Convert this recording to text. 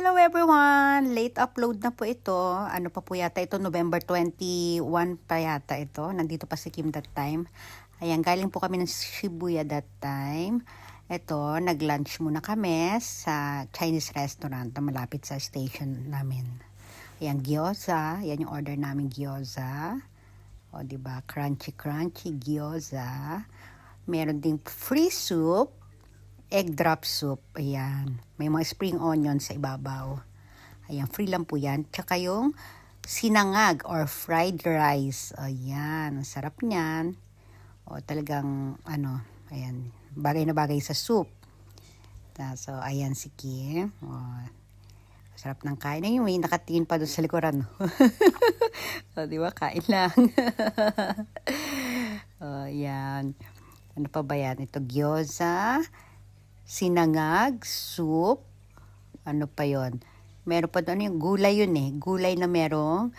Hello everyone! Late upload na po ito. Ano pa po yata ito? November 21 pa yata ito. Nandito pa si Kim that time. Ayan, galing po kami ng Shibuya that time. Ito, nag-lunch muna kami sa Chinese restaurant na malapit sa station namin. Ayan, gyoza. Yan yung order namin, gyoza. O, diba? Crunchy gyoza. Meron ding free soup. Egg drop soup, ayan. May mga spring onion sa ibabaw. Ayan, free lang po yan. Tsaka yung sinangag or fried rice. Ayan, ang sarap niyan. O talagang, ayan, bagay na bagay sa soup. So, ayan si Kim. O, sarap ng kain. Ayun, may nakatingin pa doon sa likuran. O, di ba? Kain lang. O, ayan. Ano pa ba yan? Ito, gyoza. Sinangag, soup, ano pa yon? Meron pa doon yung gulay yun eh. Gulay na merong